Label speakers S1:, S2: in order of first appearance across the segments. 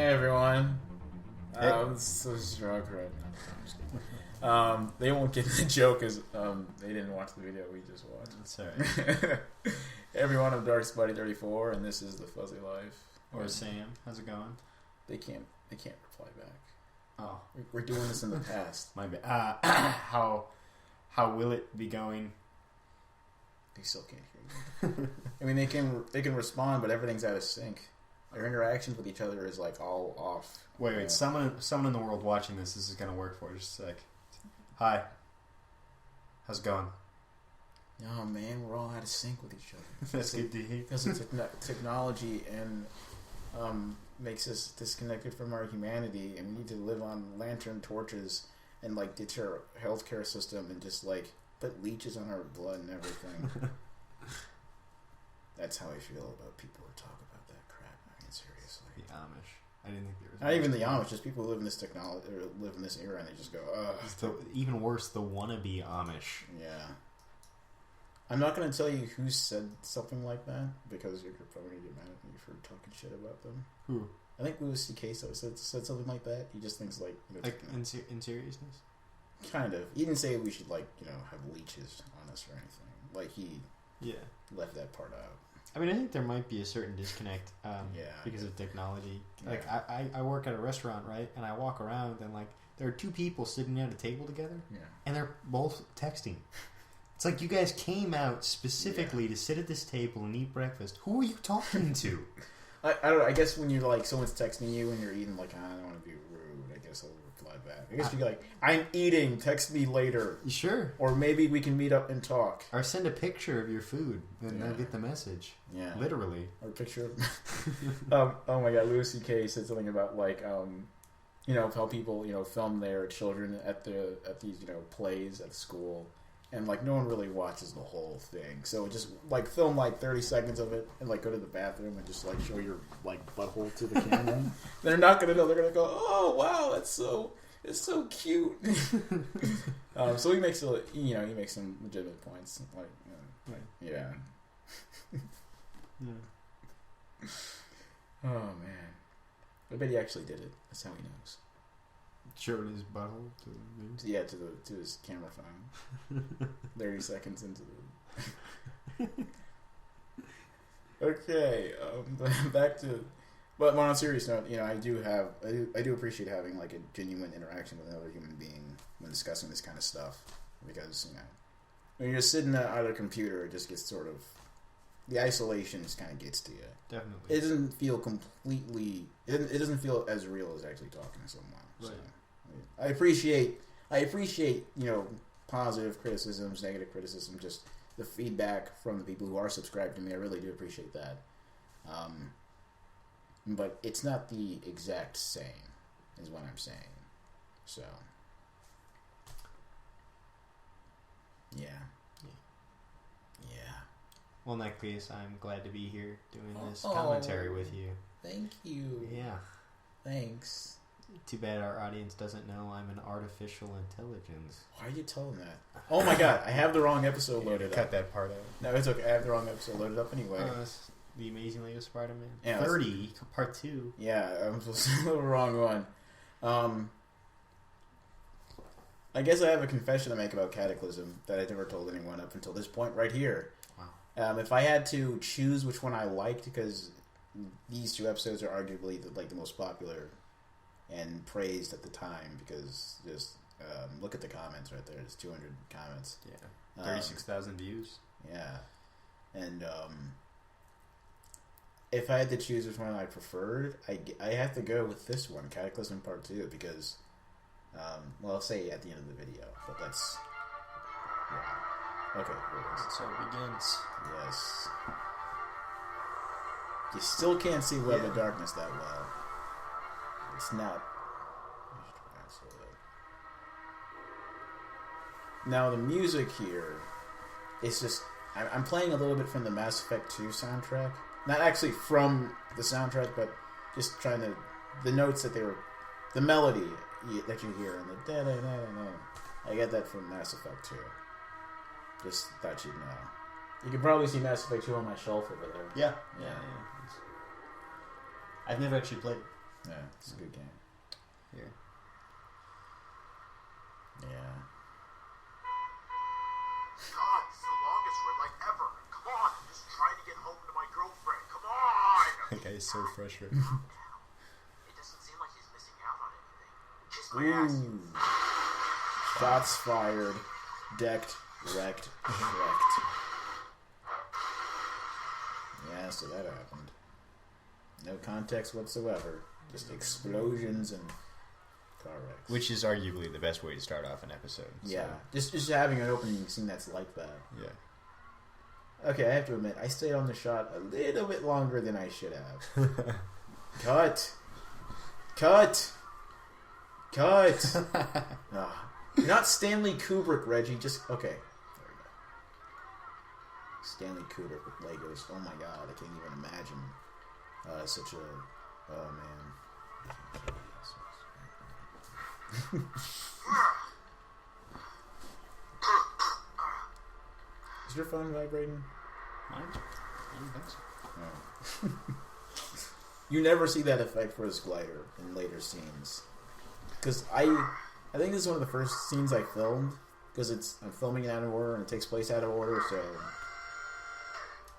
S1: Hey everyone.
S2: Hey.
S1: I'm so drunk right now. They won't get the joke as they didn't watch the video we just watched.
S2: That's alright.
S1: Hey everyone, I'm darkspidey34 and this is the Fuzzy Life.
S2: Or Sam, how's it going?
S1: They can't reply back.
S2: Oh,
S1: We're doing this in the past.
S2: my bad. How will it be going?
S1: They still can't hear you. I mean, they can respond, but everything's out of sync. Their interactions with each other is like all off.
S2: Wait, someone in the world watching this is gonna work for just a sec. Hi. How's it going?
S1: No, man, we're all out of sync with each other.
S2: That's good to hear.
S1: Because of technology and makes us disconnected from our humanity, and we need to live on lantern torches and like ditch our healthcare system and just like put leeches on our blood and everything. That's how I feel about people who talk about that crap. I mean, seriously.
S2: The Amish. I didn't think there was.
S1: Not even the Amish, just people who live in this technology or live in this era, and they just go, ugh.
S2: Even worse, the wannabe Amish.
S1: Yeah. I'm not going to tell you who said something like that, because you're probably going to get mad at me for talking shit about them.
S2: Who?
S1: I think Louis C.K. said something like that. He just thinks like... You know,
S2: Like, in seriousness?
S1: Kind of. He didn't say we should, like, you know, have leeches on us or anything. Like, he left that part out.
S2: I mean, I think there might be a certain disconnect because of technology. Like, I work at a restaurant, right? And I walk around and, like, there are two people sitting at a table together, and they're both texting. It's like you guys came out specifically to sit at this table and eat breakfast. Who are you talking to?
S1: I don't know. I guess when you're, like, someone's texting you and you're eating, like, I don't want to be rude, I guess I'll reply back. I guess you be like, I'm eating, text me later.
S2: Sure.
S1: Or maybe we can meet up and talk.
S2: Or send a picture of your food, and they'll get the message.
S1: Yeah.
S2: Literally.
S1: Or a picture of... oh my god, Louis C.K. said something about, like, you know, how people, you know, film their children at these, you know, plays at school. And, like, no one really watches the whole thing. So just, like, film, like, 30 seconds of it and, like, go to the bathroom and just, like, show your, like, butthole to the camera. They're not going to know. They're going to go, oh, wow, it's so cute. So he makes, some legitimate points. Like, yeah. Oh, man. I bet he actually did it. That's how he knows.
S2: Showed his butthole to the news?
S1: Yeah, to his camera phone. 30 seconds into the... Okay, back to... But on a serious note, you know, I do appreciate having, like, a genuine interaction with another human being when discussing this kind of stuff. Because, you know, when you're just sitting at a computer, it just gets sort of... The isolation just kind of gets to you.
S2: Definitely.
S1: It doesn't feel completely... It doesn't feel as real as actually talking to someone.
S2: Right.
S1: So. I appreciate, you know, positive criticisms, negative criticism, just the feedback from the people who are subscribed to me. I really do appreciate that. But it's not the exact same, is what I'm saying. So, yeah.
S2: Well, in that case, I'm glad to be here doing this commentary with you.
S1: Thank you.
S2: Yeah.
S1: Thanks.
S2: Too bad our audience doesn't know I'm an artificial intelligence.
S1: Why are you telling that? Oh my god, I have the wrong episode loaded up.
S2: Cut that part out.
S1: No, it's okay. I have the wrong episode loaded up anyway.
S2: The Amazing Lego Spider-Man.
S1: Yeah,
S2: 30, part 2.
S1: Yeah, I'm supposed to do the wrong one. I guess I have a confession to make about Cataclysm that I never told anyone up until this point right here.
S2: Wow.
S1: If I had to choose which one I liked, because these two episodes are arguably the most popular and praised at the time, because just look at the comments right there. There's 200 comments.
S2: Yeah, 36,000 views.
S1: Yeah, and if I had to choose which one I preferred, I have to go with this one, Cataclysm Part 2, because well, I'll say at the end of the video, but that's okay. Here it is.
S2: So it begins.
S1: Yes. You still can't see Web of Darkness that well. It's not. Now the music here is just... I'm playing a little bit from the Mass Effect 2 soundtrack. Not actually from the soundtrack, but just trying to... The notes that they were... The melody that you hear and the da-da-da-da-da. I get that from Mass Effect 2. Just thought you'd know. You can probably see Mass Effect 2 on my shelf over there.
S2: Yeah. I've never actually played it.
S1: Yeah, it's a good game.
S3: Yeah.
S1: Yeah.
S4: God, it's the longest red light ever. Come on, I'm just trying to get home to my girlfriend. Come on!
S3: That guy is so frustrated.
S4: It doesn't seem like he's missing out on anything. Kiss my ass.
S1: Shots fired. Decked. Wrecked. Wrecked. Yeah, so that happened. No context whatsoever. Just explosions and car wrecks.
S3: Which is arguably the best way to start off an episode. So.
S1: Yeah. Just having an opening scene that's like that.
S3: Yeah.
S1: Okay, I have to admit, I stayed on the shot a little bit longer than I should have. Cut! Cut! Cut! You're not Stanley Kubrick, Reggie. Just... Okay. There we go. Stanley Kubrick with Legos. Oh my god, I can't even imagine such a... Oh, man. Is your phone vibrating?
S3: Mine? I don't think so.
S1: Oh. You never see that effect for his glider in later scenes. Because I think this is one of the first scenes I filmed. Because I'm filming it out of order and it takes place out of order, so...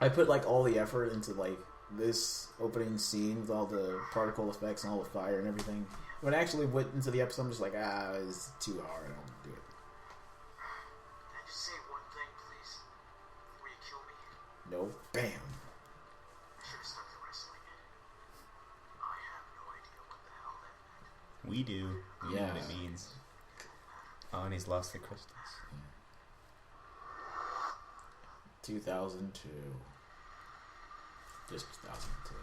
S1: I put, like, all the effort into, like, this opening scene with all the particle effects and all the fire and everything. When I actually went into the episode, I'm just like, it's too hard, I don't want to do it.
S4: Can I just say one thing, please? Before you kill me?
S1: No. Bam.
S4: I should have stuck to wrestling. I have no idea what the hell that meant.
S3: We do. We know what it means. Oh, and he's lost the crystals.
S1: 2002. Just 2002.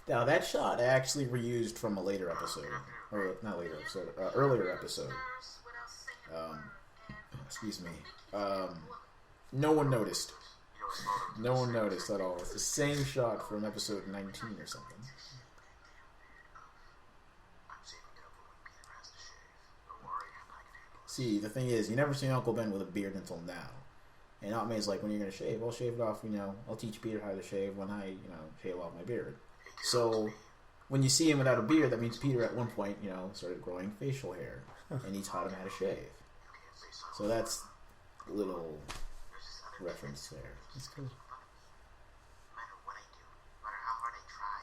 S1: Now, that shot I actually reused from a later episode. Or, not later episode, earlier episode. Excuse me. No one noticed. No one noticed at all. It's the same shot from episode 19 or something. See, the thing is, you never seen Uncle Ben with a beard until now. And Aunt May's like, when you're going to shave, I'll shave it off, I'll teach Peter how to shave when I, shave off my beard. So, when you see him without a beard, that means Peter at one point, started growing facial hair. And he taught him how to shave. So that's a little reference there.
S3: That's cool.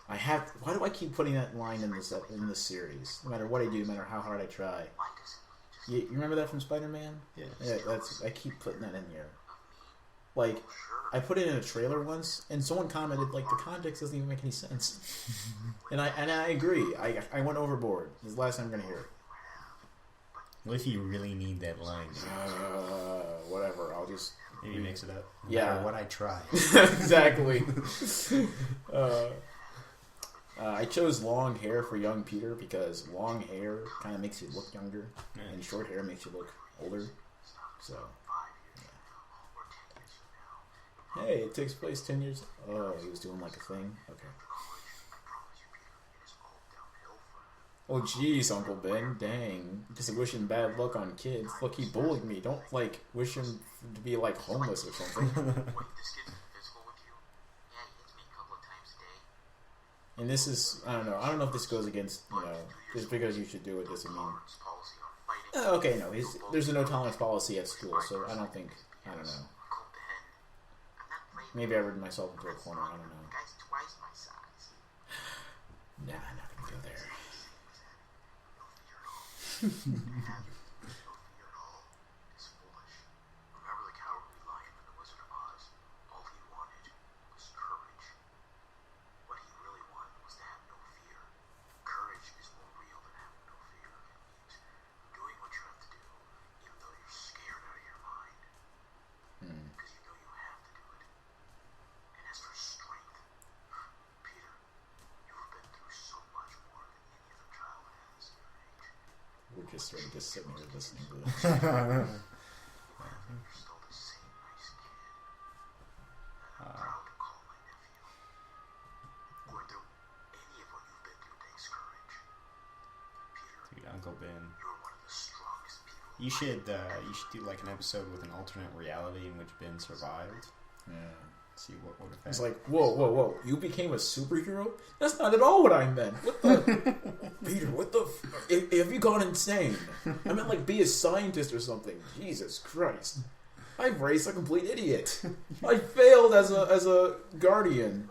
S1: Why do I keep putting that line in this series? No matter what I do, no matter how hard I try. You remember that from Spider-Man?
S3: Yeah.
S1: I keep putting that in here. Like, I put it in a trailer once, and someone commented, like, the context doesn't even make any sense. and I agree. I went overboard. This is the last time I'm going to hear it.
S3: What if you really need that line?
S1: Whatever. I'll just...
S3: Maybe mix it up.
S2: No matter what I try.
S1: Exactly. I chose long hair for young Peter because long hair kind of makes you look younger, and short hair makes you look older. So... Hey, it takes place 10 years... Oh, he was doing like a thing? Okay. Oh, jeez, Uncle Ben. Dang. Just wishing bad luck on kids. Look, he bullied me. Don't, wish him to be, homeless or something. And this is... I don't know. I don't know if this goes against, just because you should do it doesn't mean... Okay, no. There's a no-tolerance policy at school, so I don't think... I don't know. Maybe I ridden myself into a corner, I don't know. Nah, I'm not gonna go there.
S4: Remember the cowardly lion in the Wizard of Oz? All he wanted was courage. What he really wanted was to have no fear. Courage is more real than having no fear. It means doing what you have to do, even though you're scared out of your mind. Because you know you have to do it. And as for strength, Peter, you've been through so much more than any other child has your age.
S1: We're just sitting here listening to this.
S4: You're still the same nice kid that I'm proud to call my nephew. Going through any of what you've been through takes courage. Peter,
S3: Dude, Uncle Ben.
S4: you're one of the strongest people.
S3: You should do an episode with an alternate reality in which Ben survived.
S1: Yeah.
S2: See what would affect.
S1: It's like, whoa. You became a superhero? That's not at all what I meant. What the... Peter, what the... Have you gone insane? I meant, like, be a scientist or something. Jesus Christ. I've raised a complete idiot. I failed as a guardian.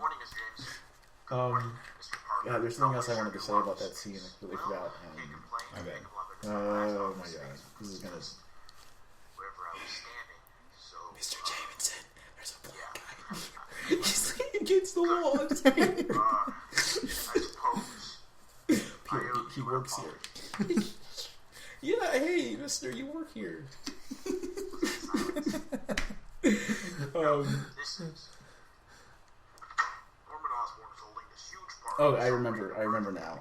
S1: God, there's something else I wanted to say about that scene. I really forgot. Oh my god. This is gonna... Mr. Jameson, there's a black guy. He's leaning against the wall. He works here. Yeah, hey, mister, you work here. Oh, I remember now.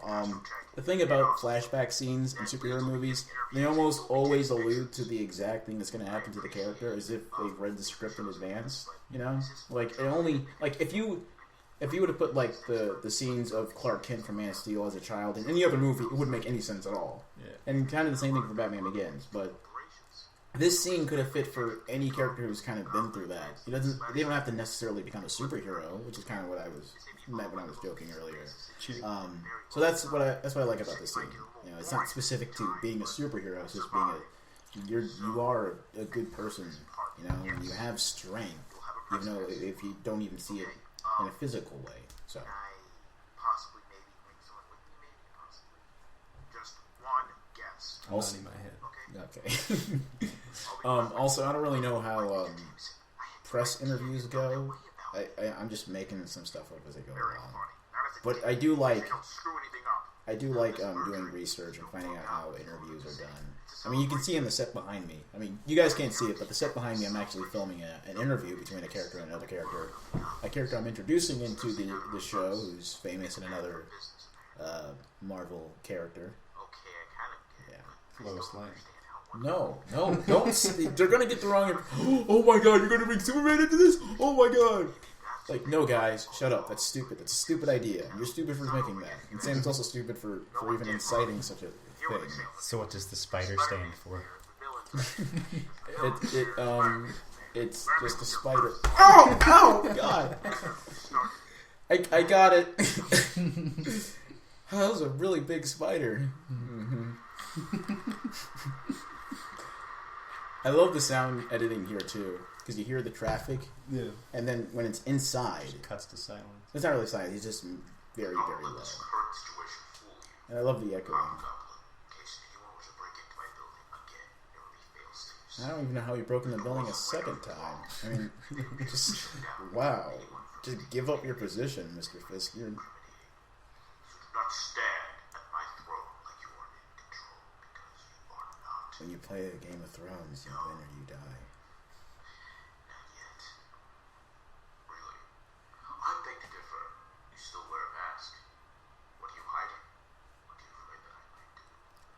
S1: The thing about flashback scenes in superhero movies, they almost always allude to the exact thing that's going to happen to the character as if they've read the script in advance, you know? Like, it only... Like, if you were to put, like, the scenes of Clark Kent from Man of Steel as a child in any other movie, it wouldn't make any sense at all. Yeah. And kind of the same thing for Batman Begins, but... This scene could have fit for any character who's kind of been through that. They don't have to necessarily become a superhero, which is kind of what I meant when I was joking earlier. So that's what I like about this scene. You know, it's not specific to being a superhero. It's just being you are a good person. You know, and you have strength, even though if you don't even see it in a physical way. So. Also, in my head. Okay. Also, I don't really know how press interviews go. I'm just making some stuff up as I go along. But I do like doing research and finding out how interviews are done. I mean, you can see in the set behind me. I mean, you guys can't see it, but the set behind me, I'm actually filming an interview between a character and another character. A character I'm introducing into the show, who's famous in another Marvel character.
S2: Lois Lane.
S1: No, don't. They're gonna get the wrong. Oh my god, you're gonna bring Superman into this? Oh my god. Like, no, guys, shut up. That's stupid. That's a stupid idea. You're stupid for making that. And Sam's also stupid for even inciting such a thing.
S3: So what does the spider stand for?
S1: It's just a spider. Oh god. I got it. That was a really big spider. Mm-hmm. I love the sound editing here too, because you hear the traffic, and then when it's inside,
S2: it cuts to silence.
S1: It's not really silent; it's just very, very low. And I love the echoing. I don't even know how he broke in the building a second time. I mean, just wow! Just give up your position, Mr. Fisk. You're. When you play a Game of Thrones, you win or you die.
S4: Not yet. Really? I beg to differ. You still wear a mask. What are you hiding? What are you afraid that I might do?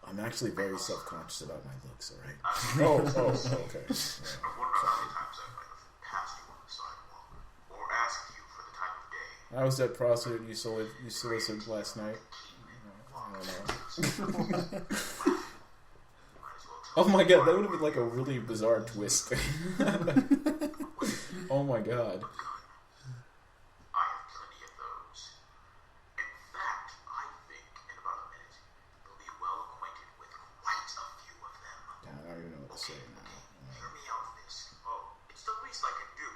S1: I'm actually very self-conscious about my looks, alright? Okay.
S4: I wonder how many times I might have passed you on the sidewalk, or asked you for the time of day.
S1: How was that prostitute you solicited last night? I don't know. Oh my god, that would have been like a really bizarre twist. Oh my god.
S4: I have plenty of those. In fact, I think in about a minute you'll be well acquainted with quite a few of them.
S1: I don't even know what to say now.
S4: Hear me out, Fisk. Oh, it's the least I can do.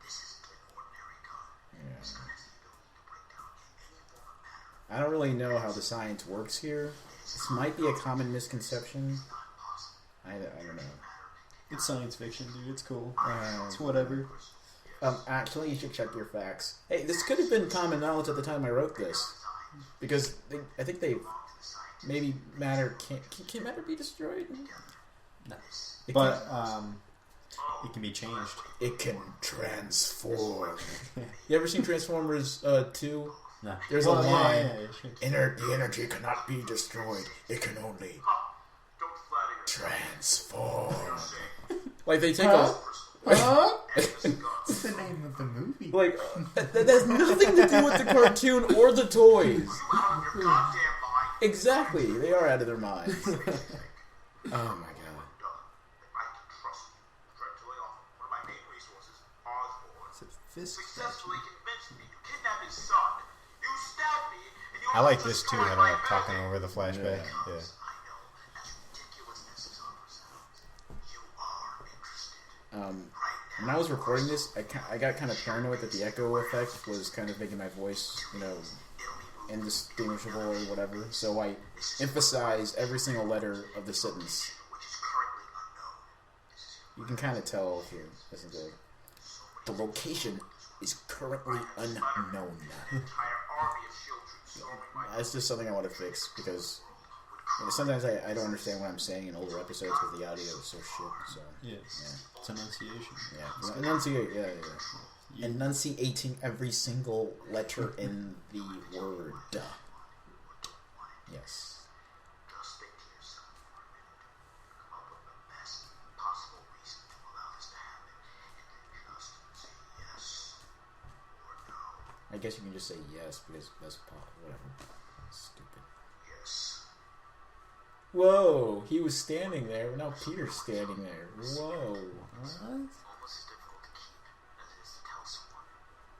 S4: This isn't an ordinary gun.
S1: Yeah.
S4: This gun has the ability to break down any form of matter.
S1: I don't really know how the science works here. This might be a common misconception. I don't know.
S2: It's science fiction, dude. It's cool. It's whatever.
S1: Actually, you should check your facts. Hey, this could have been common knowledge at the time I wrote this, because I think they maybe matter can matter be destroyed?
S2: No, but it can be changed.
S1: It can transform. You ever seen Transformers 2?
S2: No.
S1: There's a line. The energy cannot be destroyed. It can only transform. Like they take
S2: What's the name of the movie?
S1: Like that has nothing to do with the cartoon or the toys. Exactly, they are out of their minds. Oh my god.
S4: successfully convinced me to kidnap his son. You stabbed me, and you
S2: I like
S4: also
S2: this too,
S4: destroyed
S2: how
S4: my
S2: they're talking
S4: building.
S2: over the flashback. Yeah.
S4: I know, as ridiculous as this offer sounds, you are interested.
S1: When I was recording this, I got kind of paranoid that the echo effect was kind of making my voice, indistinguishable or whatever. So I emphasized every single letter of the sentence. You can kind of tell if you listen to it. The location is currently unknown. That's just something I want to fix because sometimes I don't understand what I'm saying in older episodes because the audio is so shit. So
S2: yeah. It's enunciation.
S1: Yeah, enunciating every single letter in the word. Yes.
S4: Just think to yourself for a minute. Come up with the best possible reason to allow this to happen, and then just say yes or no.
S1: I guess you can just say yes because that's whatever. Stupid.
S4: Yes.
S1: Whoa, he was standing there. Now Peter's standing there. Whoa. What?
S4: Almost as difficult to keep as it is to tell someone.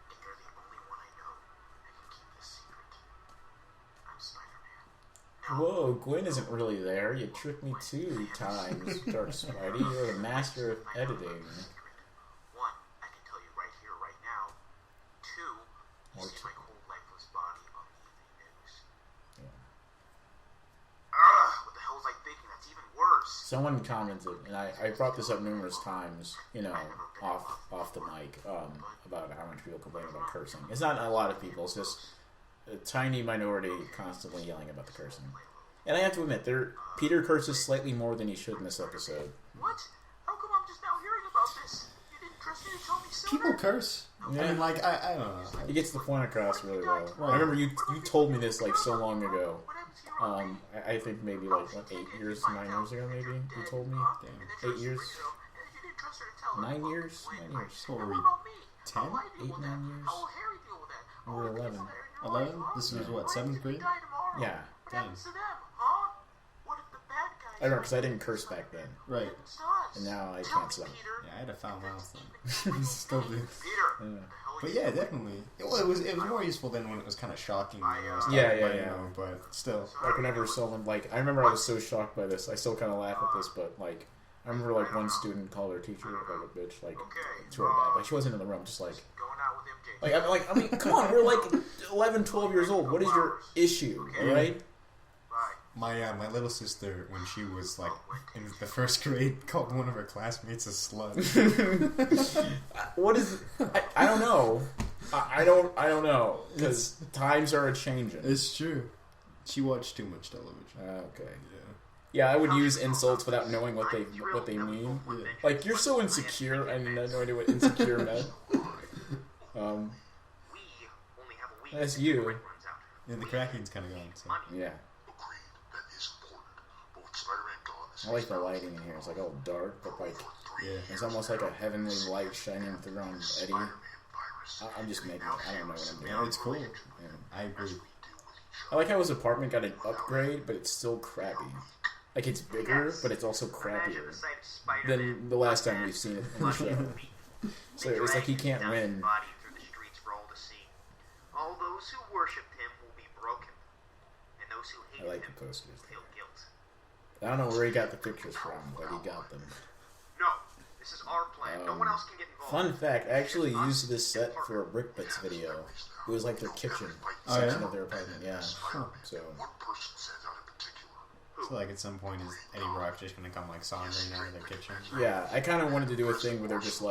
S4: And you're the only one I know that can keep this secret. I'm Spider-Man.
S1: Whoa, Gwen isn't really there. You tricked me 2 times, darkspidey. You're the master of editing.
S4: One, I can tell you right here, right now. 2, you see my cold, lifeless body on the evening news.
S1: Yeah.
S4: What the hell was I thinking? That's even worse.
S1: Someone commented, and I brought this up numerous times, off the mic, about how much people complain about cursing. It's not a lot of people, it's just a tiny minority constantly yelling about the cursing. And I have to admit, Peter curses slightly more than he should in this episode.
S4: What? How come I'm just now hearing about this? You didn't trust me to tell me sooner?
S2: People curse.
S1: Yeah.
S2: I mean, I don't know.
S1: He gets the point across really well.
S2: Right.
S1: I remember you told me this so long ago. I think maybe 8 years, 9 years ago maybe you told me.
S2: Damn.
S1: 8 years? 9 years? 9 years.
S2: What were we? 10?
S1: 8, 9 years? We were 11.
S2: 11? This was what, 7th grade?
S1: Yeah.
S2: Damn.
S1: I remember because I didn't curse back then.
S2: Right.
S1: And now I can't stop.
S2: Yeah, I had a foul mouth then. Still do.
S1: Yeah.
S2: But yeah, definitely. Well, it was more useful than when it was kind of shocking.
S1: Yeah.
S2: But still.
S1: Like whenever someone, I remember I was so shocked by this. I still kind of laugh at this, but I remember one student called her teacher a bitch, to her bad. She wasn't in the room, just I mean, come on, we're 11, 12 years old. What is your issue, alright?
S2: My little sister, when she was in the 1st grade, called one of her classmates a slut.
S1: What is? I don't know. I don't know because times are a changing.
S2: It's true. She watched too much television.
S1: Okay. Yeah, I would use insults without knowing what they mean. Yeah. You're so insecure, and I had no idea what insecure meant. That's you.
S2: Yeah, the cracking's kind of gone. So.
S1: Yeah. I like the lighting in here. It's all dark, but it's almost like a heavenly light shining through on Eddie. I'm just making it. I don't know what I'm doing.
S2: Yeah, it's cool. Yeah. I agree.
S1: I like how his apartment got an upgrade, but it's still crappy. It's bigger, but it's also crappier than the last time we've seen it in the show. So it's he can't win.
S4: All those who worshipped him will be broken, and those who hated
S1: I like
S4: him
S1: the posters.
S4: feel guilt.
S1: I don't know where he got the pictures from, but he got them.
S4: No, this is our plan. No one else can get involved.
S1: Fun fact, I actually used this set for a Brick Bits video. It was their kitchen section of their apartment, yeah. Huh. So
S2: at some point is Eddie Brock just going to come sauntering out of their kitchen?
S1: Yeah, I kind of wanted to do a thing where they're just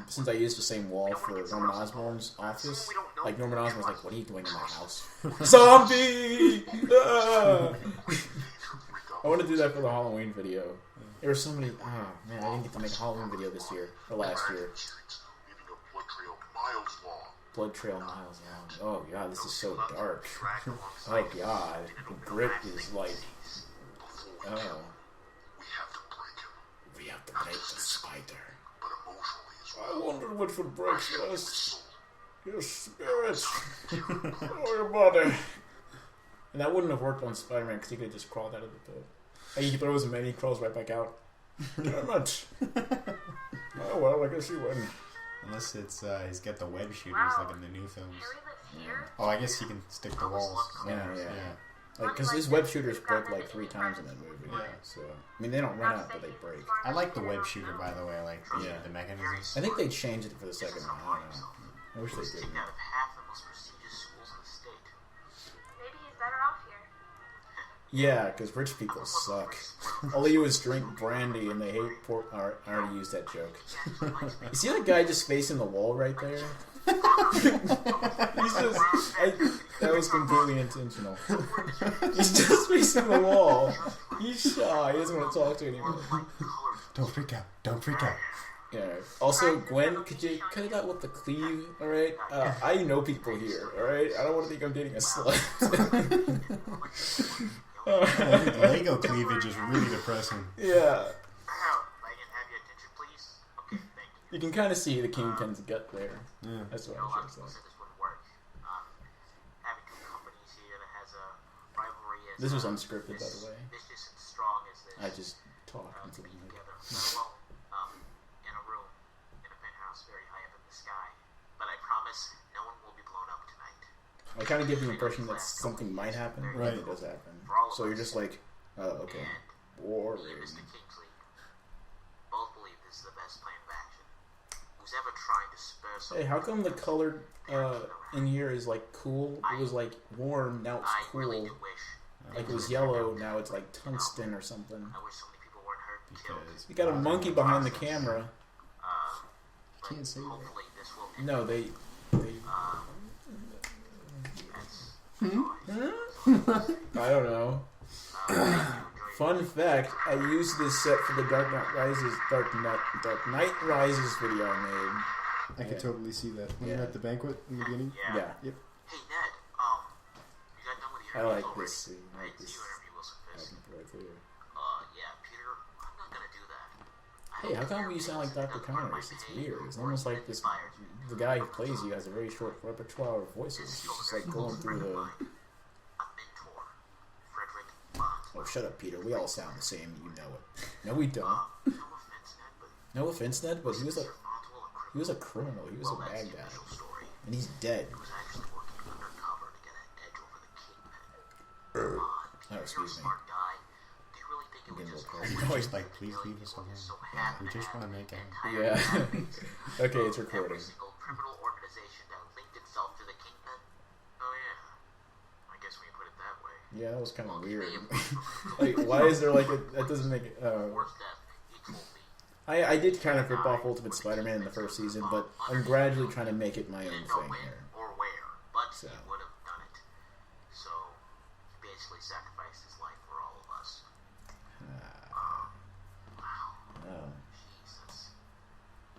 S1: since I used the same wall for Norman Osborn's office, Norman Osborn's what are you doing in my house? Zombie! I want to do that for the Halloween video. There were so many... Oh, man, I didn't get to make a Halloween video this year. Or last year. Blood trail miles long. Oh, God, this is so dark. Oh, God. The grip is Oh. We have to break the spider. I wonder what would break us. Your spirit. Or your body. And that wouldn't have worked on Spider-Man because he could have just crawled out of the pit. He throws him in, he crawls right back out. Damn it. Oh, well, I guess he win.
S2: Unless it's he's got the web shooters like in the new films. Oh, I guess he can stick to walls.
S1: Yeah. Like, because his web shooters broke like 3 times in that movie. Yeah. So, I mean, they don't run out, but they break.
S2: I like the web shooter, by the way. I like the mechanisms.
S1: I think they changed it for the second one. I don't know. I wish they did. Yeah, because rich people suck. All they do is drink brandy and they hate pork. I already used that joke. You see that guy just facing the wall right there? That was completely intentional. He's just facing the wall. He's shy. He doesn't want to talk to anyone.
S2: Don't freak out. Don't freak out.
S1: Yeah. Also, Gwen, could you cut it out with the cleave? All right. I know people here. All right. I don't want to think I'm dating a slut.
S2: Lego cleavage is really depressing.
S1: Yeah. You can kind of see the Kingpin's gut there. Yeah. That's what I'm saying. This was unscripted, by the way. I just talked into the mic. I kind of get the impression that something might happen, right? It does happen. So you're just like, oh, okay, boring. Hey, how come the color in here is like cool? It was like warm, now it's cool. Like it was yellow, now it's like tungsten or something. Because you got a monkey behind the camera.
S2: Can't say that.
S1: No, they I don't know. Fun fact, I used this set for the Dark Knight Rises video I made.
S2: I can totally see that. When you're at the banquet in the beginning?
S1: Yeah.
S2: Yep.
S4: Hey, Ned, you got done with the
S1: I like this scene. I like this.
S4: right there. Yeah, Peter, I'm not gonna do that.
S1: Hey, how come you sound like Dr. Connors? It's weird. It's almost like this. The guy who plays you has a very short repertoire of voices. He's just like going through the. Oh, shut up, Peter. We all sound the same. You know it. No, we don't. No offense, Ned, but he was a criminal. He was a bad guy, and he's dead. Oh, excuse me.
S2: Always like, please leave us alone. We just want to make out.
S1: Yeah. Okay, it's recording.
S4: Criminal organization that linked itself to the Kingpin. Oh yeah, I guess we put it that way.
S1: Yeah, that was kind of weird. Like, why is there like a... That doesn't make it... I did kind of rip off Ultimate Spider-Man in the first season, but I'm gradually trying to make it my own thing here.
S4: Or where, but he would have done it. So, he basically sacrificed his life for all of us. Wow.
S1: Oh.
S4: Jesus.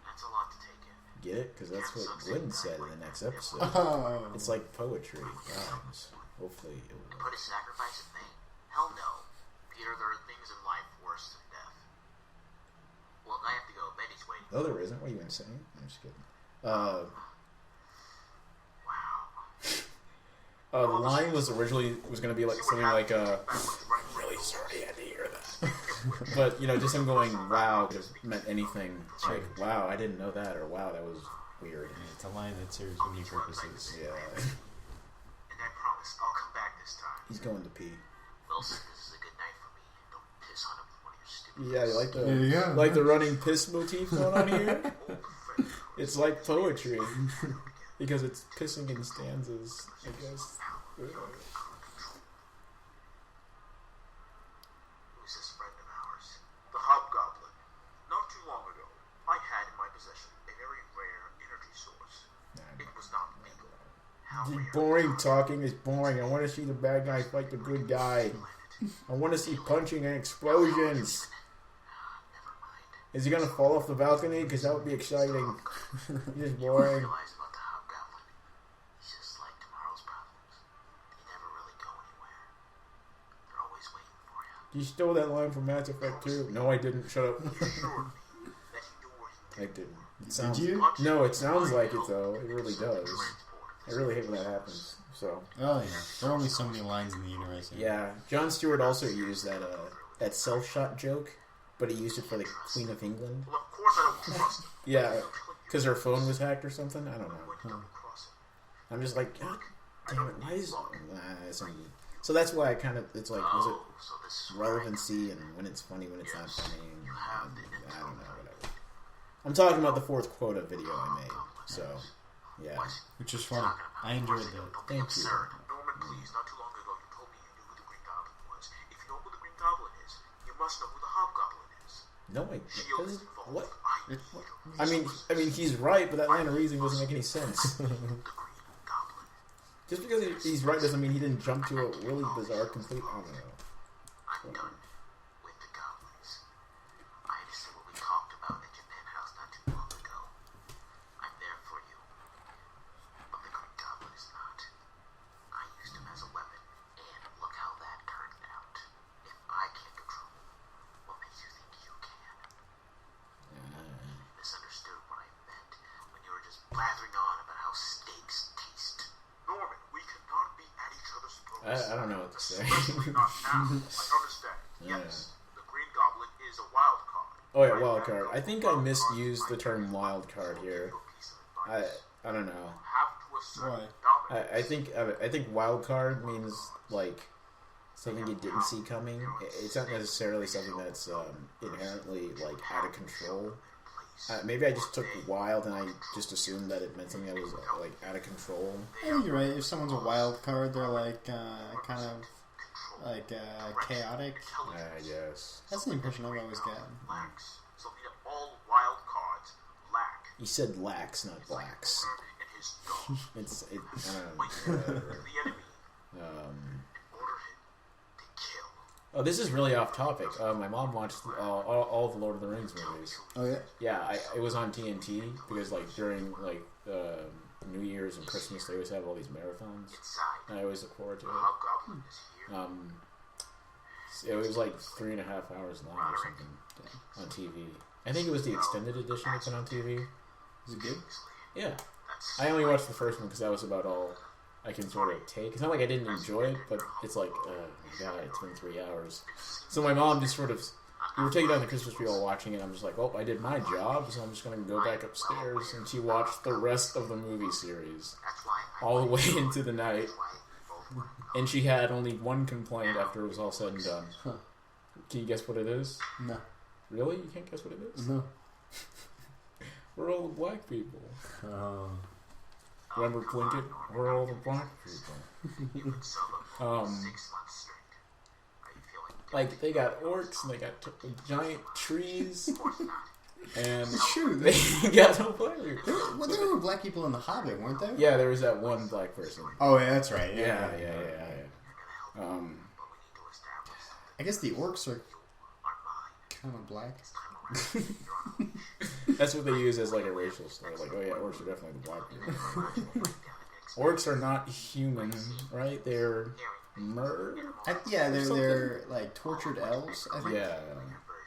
S4: That's a lot to take in.
S1: Get it? Because that's what Gwen said in the next episode.
S2: Oh.
S1: It's like poetry. Rhymes. Hopefully it will.
S4: Put a sacrifice in vain? Hell no. Peter, there are things in life worse than death. Well, I have to go. Betty's waiting.
S1: Oh, there isn't? What are you insane? I'm just kidding.
S4: Wow.
S1: The line was originally going to be like something like, I'm really sorry I had to hear that. But, you know, just him going, wow, could have meant anything. Like, wow, I didn't know that, or wow, that was weird.
S2: It's a line that serves many purposes.
S1: Yeah.
S4: And I promise I'll come back this time.
S1: He's going to pee.
S4: Wilson, this is a good night for me. Don't piss on him with one of your stupid
S1: Yeah, you like the running piss motif going on here? It's like poetry. Because it's pissing in stanzas, I guess.
S4: Who's this friend of ours? The Hobgoblin. Not too long ago, I had in my possession a very rare energy source. It was not legal. How rare?
S1: Boring talking is boring. I want to see the bad guy fight the good guy. I want to see punching and explosions.
S4: Never mind.
S1: Is he going to fall off the balcony? Because that would be exciting. Just boring. You stole that line from Mass Effect 2. No, I didn't. Shut up. I didn't.
S2: Did you?
S1: No, it sounds like it, though. It really does. I really hate when that happens. So.
S2: Oh, yeah. There are only so many lines in the universe.
S1: Yeah. Jon Stewart also used that self-shot joke, but he used it for the Queen of England. Yeah. because her phone was hacked or something. I don't know. I'm just like, God damn it, why is so that's why I kind of, it's like, was it relevancy and when it's funny, when it's not funny, and I don't know, whatever. I'm talking about the fourth quota video I made, so yeah,
S2: which is funny. I enjoyed that.
S1: Thank you.
S4: Norman, please, not too long ago you told me you knew who the Green Goblin was. If you know who the Green Goblin is, you must know who the Hobgoblin is.
S1: No, what? I mean, he's right, but that line of reasoning doesn't make any sense. Just because he's right doesn't mean he didn't jump to a really bizarre, complete. I don't know.
S4: I'm done with the goblins. I understand what we talked about at Japan House not too long ago. I'm there for you. But the Green Goblin is not. I used him as a weapon, and look how that turned out. If I can't control him, what makes you think you can? Misunderstood what I meant when you were just blathering on about how steaks taste. Norman, we cannot be at each other's throats.
S1: I don't know what to say.
S4: Especially not now. I understand. Yes, the Green Goblin is a wild card.
S1: Oh yeah, wild card. I think I misused the term wild card here. I don't know.
S2: Why?
S1: I think wild card means like something you didn't see coming. It's not necessarily something that's inherently like out of control. Maybe I just took wild and I just assumed that it meant something that was like out of control.
S2: I think you're right. If someone's a wild card, they're like kind of like chaotic.
S1: I guess.
S2: That's the impression I've always gotten.
S4: So all wild cards lack.
S1: You said lax, not blacks. It's I don't know. Whatever. Oh, this is really off topic. My mom watched all the Lord of the Rings movies.
S2: Oh yeah.
S1: Yeah, it was on TNT because like during like New Year's and Christmas they always have all these marathons, and I always look forward to it. It was like 3.5 hours long or something on TV. I think it was the extended edition that's been on TV.
S2: Is it good?
S1: Yeah, I only watched the first one because that was about all I can sort of take. It's not like I didn't enjoy it, but it's like, God, it's been 3 hours. So my mom just sort of, we were taking down the Christmas tree all watching it. I'm just like, well, I did my job, so I'm just going to go back upstairs. And she watched the rest of the movie series all the way into the night. And she had only one complaint after it was all said and done.
S2: Huh.
S1: Can you guess what it is?
S2: No.
S1: Really? You can't guess what it is?
S2: No.
S1: We're all the black people.
S2: Oh.
S1: Remember Plinkett? We're all the black people. Like, they got orcs, and they got giant trees, and
S2: true.
S1: They got no black people.
S2: Well, there were black people in The Hobbit, weren't there?
S1: Yeah, there was that one black person.
S2: Oh, yeah, that's right.
S1: Yeah.
S2: I guess the orcs are kind of black.
S1: That's what they use as like a racial slur. Like, oh yeah, orcs are definitely the black people. Orcs are not human, right? They're
S2: they're like tortured elves, I think.
S1: Yeah.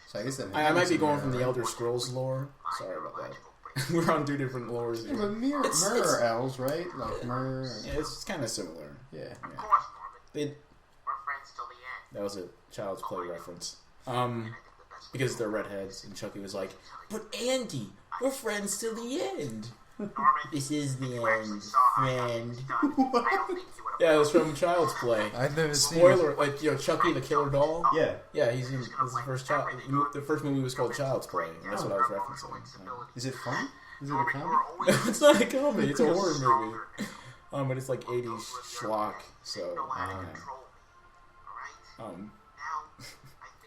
S2: So I guess that
S1: I might be going from the Elder Scrolls lore. Sorry about that. We're on 2 different lores here.
S2: Yeah, but mirror elves, right? Like mirror.
S1: Yeah, it's kind of similar.
S2: Yeah.
S1: That was a Child's Play reference. Because they're redheads, and Chucky was like, "But Andy, we're friends till the end." This is the end, friend. Yeah, it was from Child's Play.
S2: I've never
S1: Spoiler, like, you know, Chucky the Killer Doll.
S2: Yeah,
S1: yeah, he's in. This is the first child. The first movie was called Child's Play, and that's what I was referencing.
S2: Is it fun? Is it a comedy?
S1: It's not a comedy. It's a horror movie. But it's like 80s schlock. So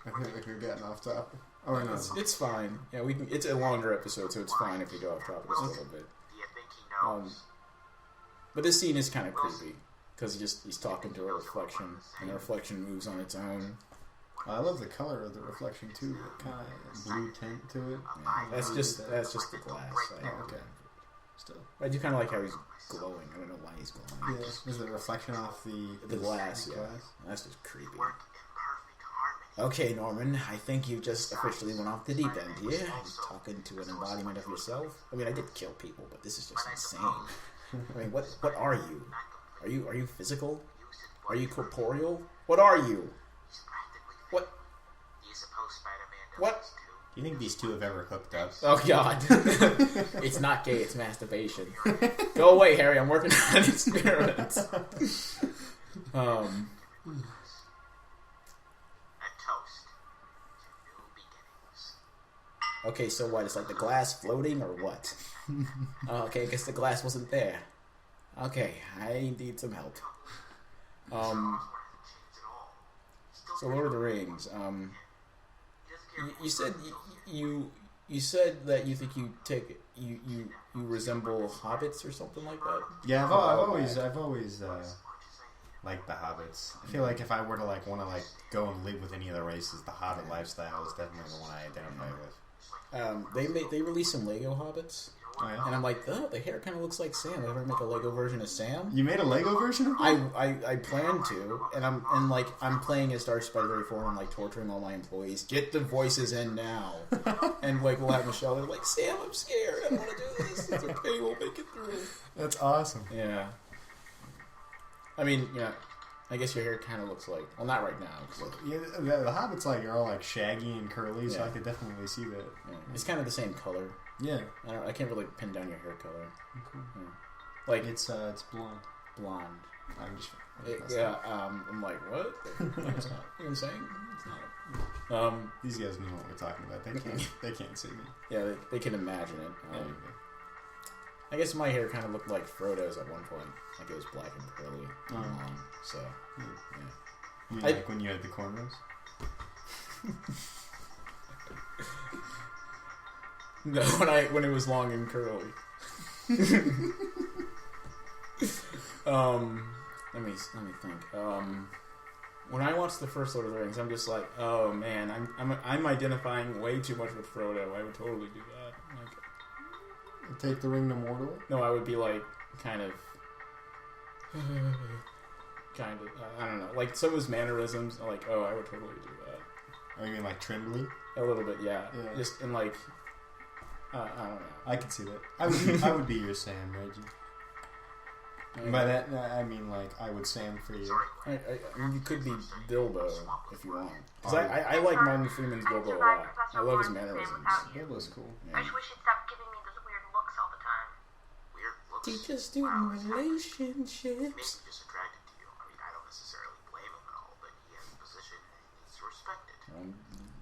S2: I feel like we're getting off topic. Oh no,
S1: it's fine. Yeah, we can. It's a longer episode, so it's fine if we go off topic just a little bit. But this scene is kind of creepy because he's talking to a reflection, and the reflection moves on its own.
S2: I love the color of the reflection too. The kind of blue tint to it.
S1: Yeah, that's just the glass.
S2: Okay. Still,
S1: I do kind of like how he's glowing. I don't know why he's glowing.
S2: Yeah, is the reflection off the
S1: glass? Yeah, that's just creepy. Okay, Norman, I think you just officially went off the deep end here. You're talking to an embodiment of yourself. I mean, I did kill people, but this is just insane. I mean, what are you? Are you physical? Are you corporeal? What are you? What?
S3: Do you think these two have ever hooked up?
S1: Oh God, it's not gay. It's masturbation. Go away, Harry. I'm working on an experiment.
S4: A toast to new beginnings.
S1: Okay, so what? It's like the glass floating or what? Okay, I guess the glass wasn't there. Okay, I need some help. So Lord of the Rings. You said you said that you think you resemble hobbits or something like that.
S2: Yeah, I've always liked the hobbits. I feel like if I were to want to go and live with any of the races, the hobbit lifestyle is definitely the one I identify with.
S1: They released some Lego hobbits.
S2: Oh, yeah?
S1: And I'm like, oh, the hair kind of looks like Sam. Ever make a Lego version of Sam?
S2: You made a Lego version of him?
S1: I plan to, and I'm playing as darkspidey34 and like torturing all my employees. Get the voices in now, and like we'll have Michelle. They're like, Sam, I'm scared. I don't want to do this. It's okay. We'll make it through.
S2: That's awesome.
S1: Yeah. I mean, yeah. I guess your hair kind of looks like... Well, not right now.
S2: Yeah, the hobbits are all shaggy and curly, so I could definitely see that.
S1: Yeah. It's kind of the same color.
S2: Yeah.
S1: I can't really pin down your hair color.
S2: Cool.
S1: Yeah. Like
S2: it's blonde.
S1: Blonde.
S2: I'm just...
S1: I'm like, what? It's not insane. It's not.
S2: These guys know what we're talking about. They can't see me.
S1: Yeah, they can imagine it. I guess my hair kind of looked like Frodo's at one point. Like it was black and curly. So, yeah.
S2: You like when you had the cornrows?
S1: No, when it was long and curly. Let me think. When I watched the first Lord of the Rings, I'm just like, oh man, I'm identifying way too much with Frodo. I would totally do that. Like,
S2: take the ring to Mordor?
S1: No, I would be like, kind of, I don't know. Like some of his mannerisms, like, oh, I would totally do that.
S2: Oh, you mean like trembly?
S1: A little bit, yeah. Just in like, I don't know.
S2: I could see that. I would be your Sam, Reggie. By that, I mean, like, I would Sam for you.
S1: I mean, you could be Bilbo if you want. Because I like Martin Freeman's Bilbo a lot. I love his mannerisms.
S2: Bilbo's cool.
S5: Yeah. I just wish he'd stop giving me those weird looks all the time.
S4: Weird looks?
S1: Teach us student relationships.
S4: Maybe just attracted to you. I mean, I don't necessarily blame him at all, but he has a position and he needs to respect it.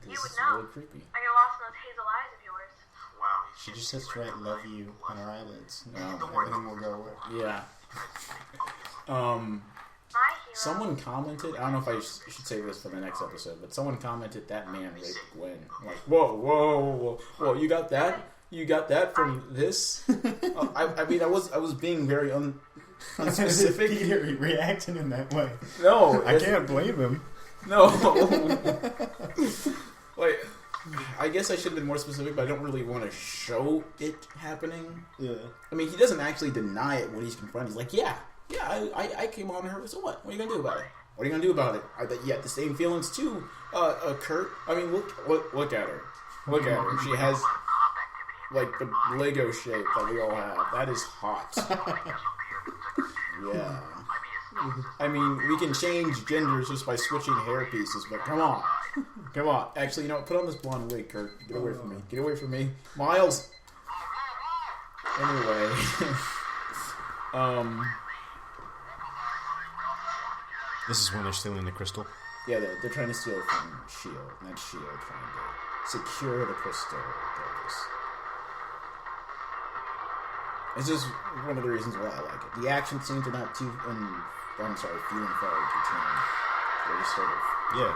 S1: This
S5: you would
S1: is
S5: know.
S1: really creepy.
S5: I get lost in those hazel eyes of yours.
S4: Wow.
S2: She just has to write "love you" on her eyelids. Everything will go away.
S1: Yeah. Someone commented, I don't know if I should say this for the next episode, but someone commented that man raped Gwen. I'm like, whoa, you got that? You got that from this? I mean, I was being very unspecific.
S2: Peter reacting in that way.
S1: No,
S2: I can't blame him.
S1: No. Like, I guess I should have been more specific, but I don't really want to show it happening.
S2: Yeah.
S1: I mean, he doesn't actually deny it when he's confronted. He's like, yeah, I came on her. So what? What are you going to do about it? What are you going to do about it? I bet you have the same feelings too, Kurt. I mean, look at her. Look at her. She has, like, the Lego shape that we all have. That is hot. Yeah. I mean, we can change genders just by switching hair pieces, but come on. Come on. Actually, you know what? Put on this blonde wig, Kurt. Get away from me. Get away from me. Miles! Anyway.
S3: This is when they're stealing the crystal?
S1: Yeah, they're trying to steal it from S.H.I.E.L.D. Not S.H.I.E.L.D. trying to secure the crystal. It's just one of the reasons why I like it. The action scenes are not too... few and far between. They're just sort of...
S3: Yeah.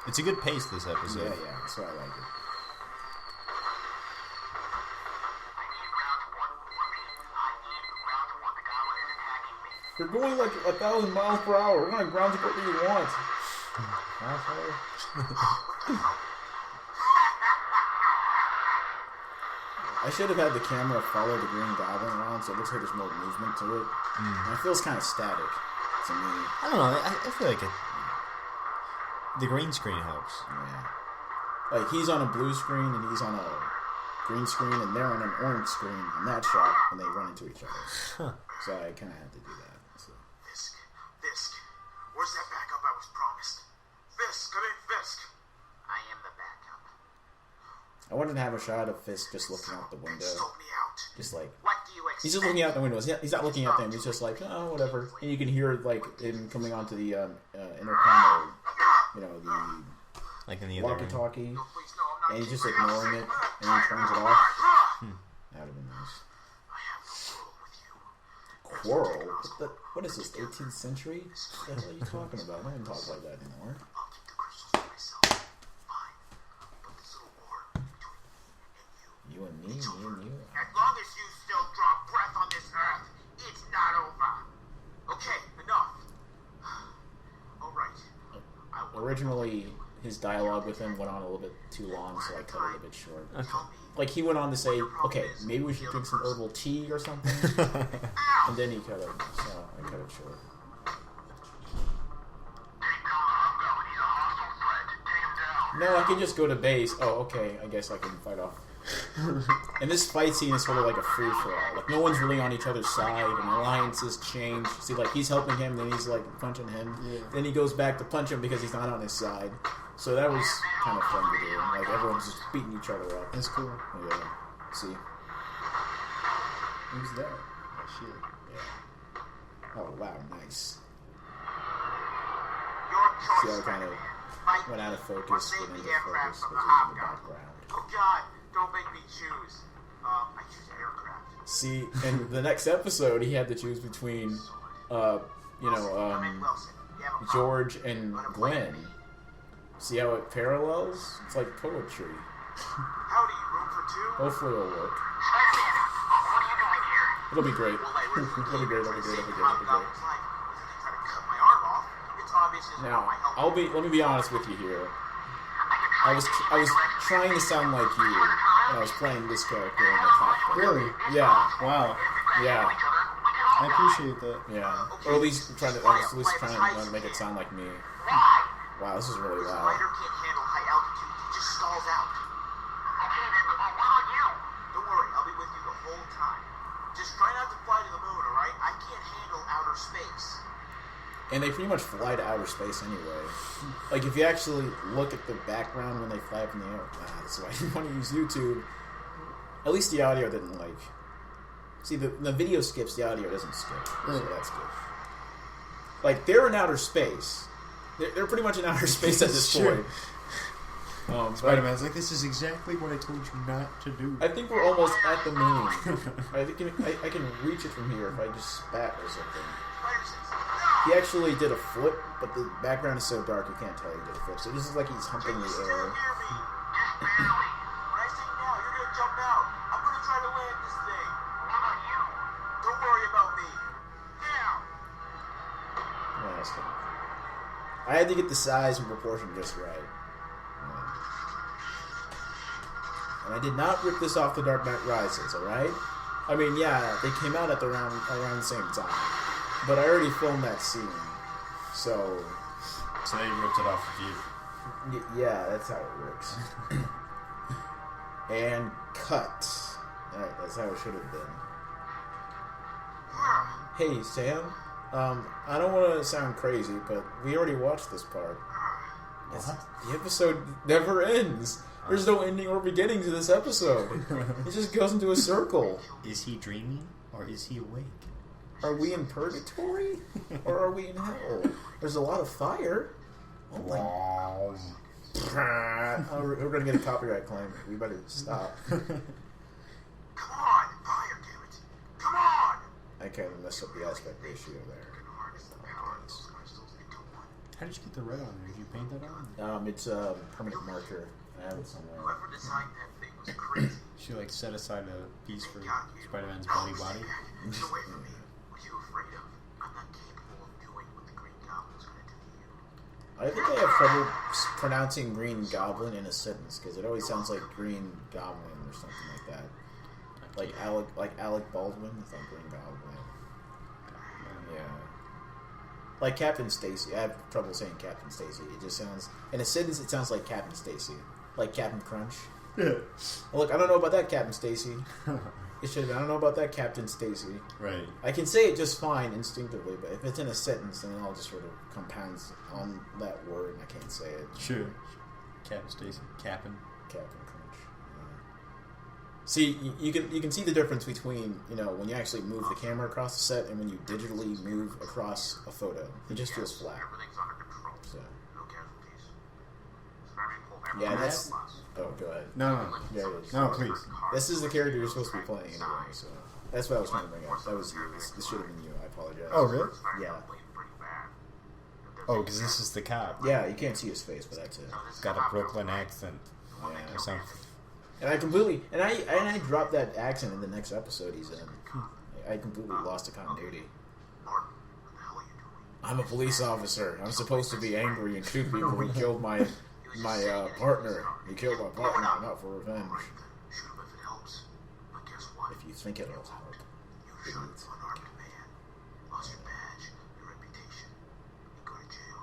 S3: It's a good pace, this episode.
S1: Yeah, that's why I like it. You're going like 1,000 miles per hour. What kind of ground support do you want? I should have had the camera follow the Green Goblin around, so it looks like there's more movement to it. And it feels kind of static to me.
S3: I don't know. I feel like the green screen helps.
S1: Yeah. Like, he's on a blue screen, and he's on a green screen, and they're on an orange screen in that shot, and they run into each other.
S3: Huh.
S1: So I kind of had to do that. So.
S4: Fisk. Where's that backup I was promised? Fisk, come in, Fisk. I am the backup.
S1: I wanted to have a shot of Fisk just looking out the window. Just like...
S4: What do you expect?
S1: He's just looking out the window. He's not looking at them. He's just like, oh, whatever. And you can hear, like, him coming onto the intercom or, you know, the
S3: like in the other
S1: walkie-talkie. And he's just ignoring it. And he turns it off. That would have been nice. Quarrel? What is this, 18th century? What the hell are you talking about? I don't talk like that anymore.
S4: I'll keep the crystals to myself. Fine. But this little war between you and you.
S1: You and you.
S4: As long as you still draw breath on this earth, it's not over. Okay, enough. Alright.
S1: Originally, his dialogue with him went on a little bit too long, so I cut it a bit short. Okay. Like, he went on to say, okay, maybe we should drink some herbal tea or something. And then he cut it, so I cut it short. No, I can just go to base. Oh, okay, I guess I can fight off. And this fight scene is sort of like a free-for-all. Like, no one's really on each other's side, and alliances change. See, like, he's helping him, then he's, like, punching him. Yeah. Then he goes back to punch him because he's not on his side. So that was kind of fun to do. Like, everyone's just beating each other up.
S2: That's cool.
S1: Yeah. See?
S2: Who's that? Oh, shit.
S1: Yeah. Oh, wow, nice.
S4: Your
S1: See how it kind of went out of focus, but into focus, which is in the background.
S4: Oh, God, don't make me choose. I choose aircraft.
S1: See, in the next episode, he had to choose between, George and Glenn. See how it parallels? It's like poetry.
S4: Howdy, room for two?
S1: Hopefully it'll work. It'll be great. It'll be great. Now, let me be honest with you here. I was trying to sound like you when I was playing this character in the top.
S2: Really?
S1: Yeah.
S2: Wow.
S1: Yeah.
S2: I appreciate that.
S1: Yeah. Or at least trying to make it sound like me. Wow, this is really loud.
S4: Spider can't handle high altitude. He just stalls out. Okay, then what about you? Don't worry, I'll be with you the whole time. Just try not to fly to the moon, alright? I can't handle outer space.
S1: And they pretty much fly to outer space anyway. Like, if you actually look at the background when they fly up in the air, that's why I didn't want to use YouTube. At least the audio didn't, like... See, the video skips, the audio doesn't skip. So that's good. Like, they're in outer space. They're pretty much in outer space at this point.
S2: Spider-Man's like, this is exactly what I told you not to do.
S1: I think we're almost at the moon. I think I can reach it from here if I just spat or something. He actually did a flip, but the background is so dark you can't tell he did a flip. So this is like he's humping the air.
S4: When I say now, you're gonna jump out. I'm gonna try to land this thing. What about you? Don't worry about me. Now.
S1: Yeah, that's cool. I had to get the size and proportion just right. And I did not rip this off The Dark Knight Rises, alright? I mean, yeah, they came out at around the same time. But I already filmed that scene. So
S3: they ripped it off of you.
S1: Yeah, that's how it works. And cut. Alright, that's how it should have been. Hey, Sam. I don't want to sound crazy, but we already watched this part. The episode never ends. There's no ending or beginning to this episode. It just goes into a circle.
S2: Is he dreaming or is he awake?
S1: Are we in purgatory? Or are we in hell? There's a lot of fire. Oh my... we're going to get a copyright claim. We better stop.
S4: Come on, fire, damn it. Come on!
S1: I kind of messed up the aspect ratio there.
S2: How did you get the red on there? Did you paint that on?
S1: It's a permanent marker. I have it somewhere.
S4: Whoever designed that thing was crazy.
S2: She like set aside a piece for Spider-Man's bloody body.
S4: Get away from me. What are you afraid of? I'm not capable of doing what the Green Goblin's going to do to you.
S1: I think I have trouble pronouncing Green Goblin in a sentence because it always sounds like Green Goblin or something like that. Like Alec Baldwin. It's like Green Goblin. Yeah. Like Captain Stacy. I have trouble saying Captain Stacy. It just sounds... In a sentence, it sounds like Captain Stacy. Like Captain Crunch.
S2: Yeah.
S1: Well, look, I don't know about that, Captain Stacy. It should. I don't know about that, Captain Stacy.
S2: Right.
S1: I can say it just fine instinctively, but if it's in a sentence, then it all just sort of compounds on that word, and I can't say it.
S2: Sure. Captain Stacy. Captain
S1: Crunch. See, you can see the difference between, you know, when you actually move the camera across the set and when you digitally move across a photo. It just feels flat.
S4: Everything's under control.
S1: So.
S4: No casualties. Spider-Man pulled everything
S1: Yeah, that's...
S4: out of us.
S1: Oh, go ahead.
S2: No.
S1: Yeah, it is.
S2: No, please.
S1: This is the character you're supposed to be playing anyway, so... That's what I was trying to bring up. That was you. This should have been you. I apologize.
S3: Oh, really?
S1: Yeah.
S3: Oh, because this is the cop.
S1: Yeah, you can't see his face, but that's it.
S3: Got a Brooklyn accent.
S1: Yeah.
S3: Or something.
S1: And I completely... And I dropped that accent in the next episode he's in. I completely lost the continuity. I'm a police officer. I'm supposed to be angry and shoot people who killed my partner. He killed my partner, not for revenge. If you think it'll help.
S4: You shot an unarmed man, lost your badge, your reputation, you go to jail.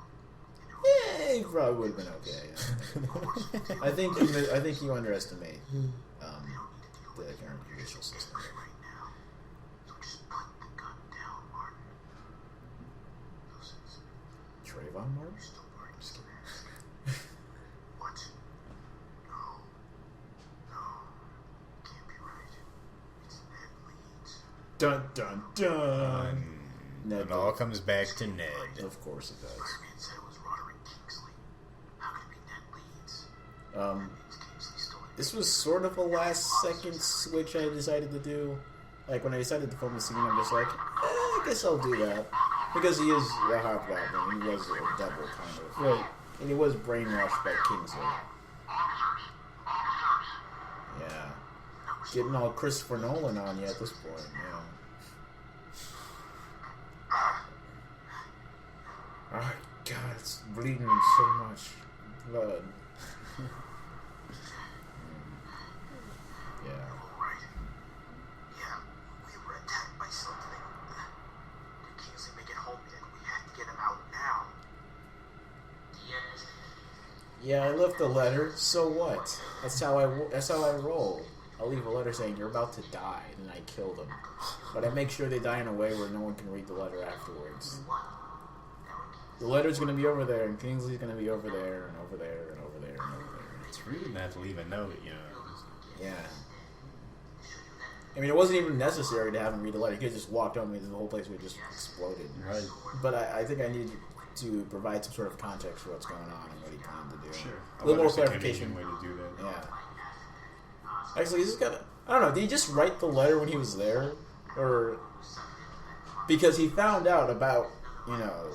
S1: Yeah, he probably would have been okay. I think you underestimate the current judicial system.
S4: Right now, so just put the gun down, Martin.
S1: Trayvon Martin?
S4: You're still wearing the mask. What? No, can't be right. It's Ned Leeds.
S1: Dun dun dun. Ned
S3: It all comes back to Ned.
S1: Of course it does.
S4: Spider-Man said it was Roderick Kingsley. How could it be Ned Leeds? Kingsley stole it.
S1: This was sort of a last second switch I decided to do. Like when I decided to film the scene, I'm just like, I guess I'll do that. Because he is a hobgoblin, he was a devil kind of.
S3: Right.
S1: And he was brainwashed by Kingsley. Yeah. Getting all Christopher Nolan on you at this point, yeah. Oh God, it's bleeding so much blood. Yeah.
S4: Right. Yeah, we were attacked by something. Did Kingsley make it home yet? We have to get him out now.
S1: Yeah, I left a letter. So what? That's how I roll. I'll leave a letter saying you're about to die, and I kill them. But I make sure they die in a way where no one can read the letter afterwards. The letter's gonna be over there, and Kingsley's gonna be over there, and over there, and over there, and over there.
S3: It's rude not to leave a note, you know.
S1: Yeah. I mean, it wasn't even necessary to have him read the letter. He could have just walked on me, and the whole place would have just exploded.
S3: Right.
S1: But I think I needed to provide some sort of context for what's going on and what he planned to do.
S3: Sure.
S1: A little more clarification.
S3: Way to do that.
S1: Yeah. Actually, this is kind of... I don't know. Did he just write the letter when he was there? Or... Because he found out about, you know...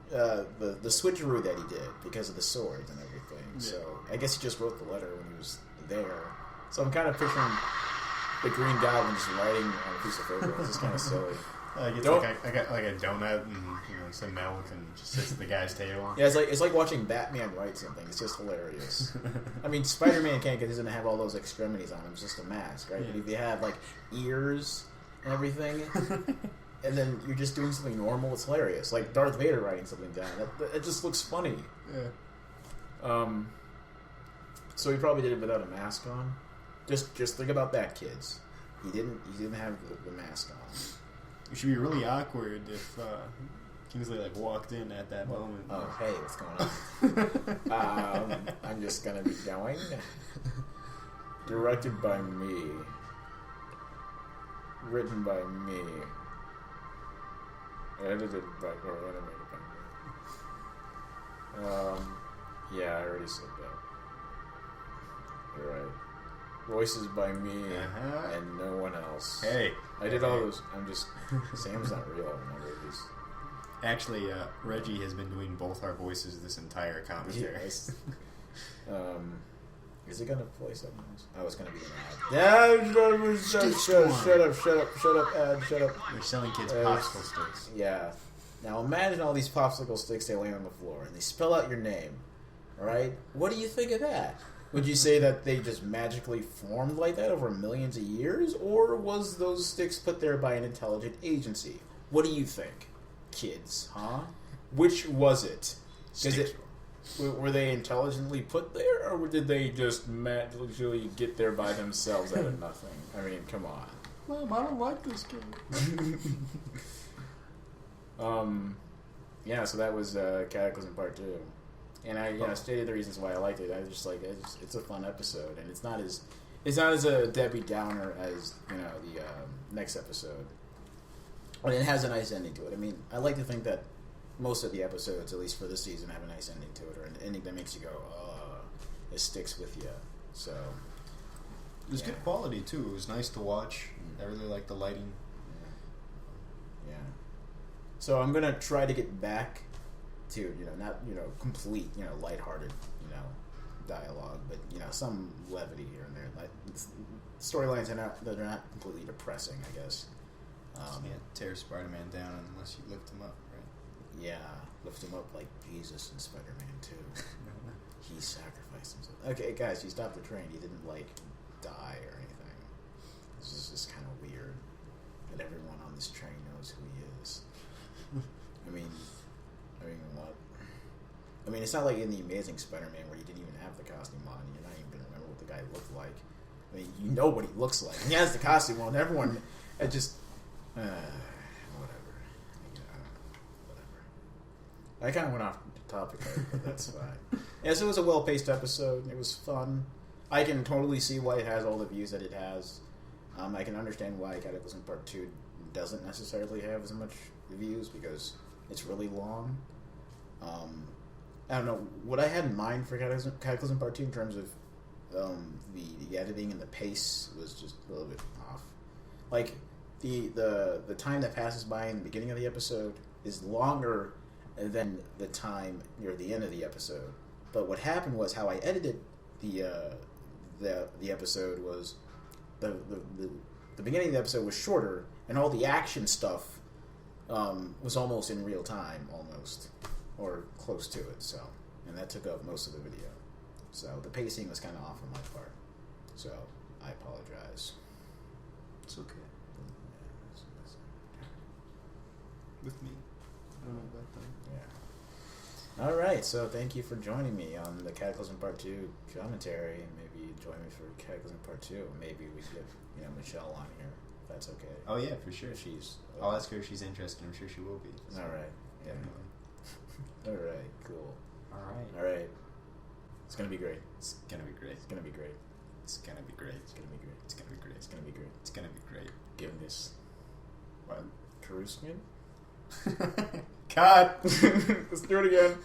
S1: the switcheroo that he did because of the swords and everything. Yeah. So I guess he just wrote the letter when he was there. So I'm kind of picturing the Green Goblin just writing on a piece of paper. It's just kind of silly.
S3: I got like a donut and some milk and just sits at the guy's table.
S1: Yeah, it's like watching Batman write something. It's just hilarious. I mean, Spider-Man can't because he doesn't have all those extremities on him. It's just a mask, right? Yeah. But if you have like ears and everything. And then you're just doing something normal. It's hilarious, like Darth Vader writing something down. It just looks funny. Yeah. So he probably did it without a mask on. Just think about that, kids. He didn't have the mask on.
S2: It should be really awkward if Kingsley walked in at that moment.
S1: Oh, hey, what's going on? I'm just gonna be going. Directed by me. Written by me. Edited by, or animated by me. Yeah, I already said that. You're right. Voices by me and no one else.
S3: Hey.
S1: I did all those. I'm just... Sam's not real. Remember these.
S2: Actually, Reggie has been doing both our voices this entire commentary.
S1: Yes. Is it gonna play something else? Oh, it's gonna be an ad. Shut up, ad, shut up.
S2: We're selling kids popsicle sticks.
S1: Yeah. Now imagine all these popsicle sticks, they lay on the floor, and they spell out your name. Alright? What do you think of that? Would you say that they just magically formed like that over millions of years? Or was those sticks put there by an intelligent agency? What do you think? Kids, huh? Which was it? Were they intelligently put there, or did they just magically get there by themselves out of nothing? I mean, come on.
S2: Mom, I don't like this game.
S1: Yeah, so that was Cataclysm Part 2. And I stated the reasons why I liked it. I was just like, it's a fun episode, and it's not as it's not as a Debbie Downer as the next episode, but it has a nice ending to it. I mean, I like to think that most of the episodes, at least for this season, have a nice ending to it, or an ending that makes you go, it sticks with you. So
S3: it was good quality too. It was nice to watch. I really liked the lighting.
S1: Yeah. So I'm gonna try to get back to not complete lighthearted dialogue, but some levity here and there. Like storylines that are not completely depressing, I guess.
S3: You can't tear Spider-Man down unless you lift him up, right?
S1: Yeah, lift him up like Jesus in Spider-Man 2. He sacrificed himself. Okay, guys, he stopped the train. He didn't die or anything. This is just kind of weird that everyone on this train knows who he is. I mean, what? I mean, it's not like in the Amazing Spider-Man where you didn't even have the costume on, and you're not even going to remember what the guy looked like. I mean, you know what he looks like. He has the costume on. Everyone, whatever. I kind of went off topic there, but that's fine. Yeah, so it was a well-paced episode. It was fun. I can totally see why it has all the views that it has. I can understand why Cataclysm Part 2 doesn't necessarily have as much views, because it's really long. I don't know. What I had in mind for Cataclysm Part 2 in terms of the editing and the pace was just a little bit off. Like, the time that passes by in the beginning of the episode is longer than the time near the end of the episode. But what happened was how I edited the episode was the beginning of the episode was shorter, and all the action stuff was almost in real time, almost, or close to it. So, and that took up most of the video. So the pacing was kind of off on my part. So I apologize.
S3: It's okay. With me. I don't know about that.
S1: Yeah. All right. So thank you for joining me on the Cataclysm Part 2 commentary, and maybe join me for Cataclysm Part 2. Maybe we could get Michelle on here. If that's okay.
S3: Oh yeah, for sure.
S1: She's.
S3: I'll ask her if she's interested. I'm sure she will be.
S1: So. All right. Yeah. All right. Cool.
S2: All
S1: right. It's gonna be great.
S3: It's gonna be great.
S1: It's gonna be great.
S3: It's gonna be great.
S1: It's gonna be great.
S3: It's gonna be great.
S1: It's gonna be great.
S3: It's gonna be great.
S1: Give him this.
S3: What?
S1: Caruso again?
S3: Cut!
S1: Let's do it again.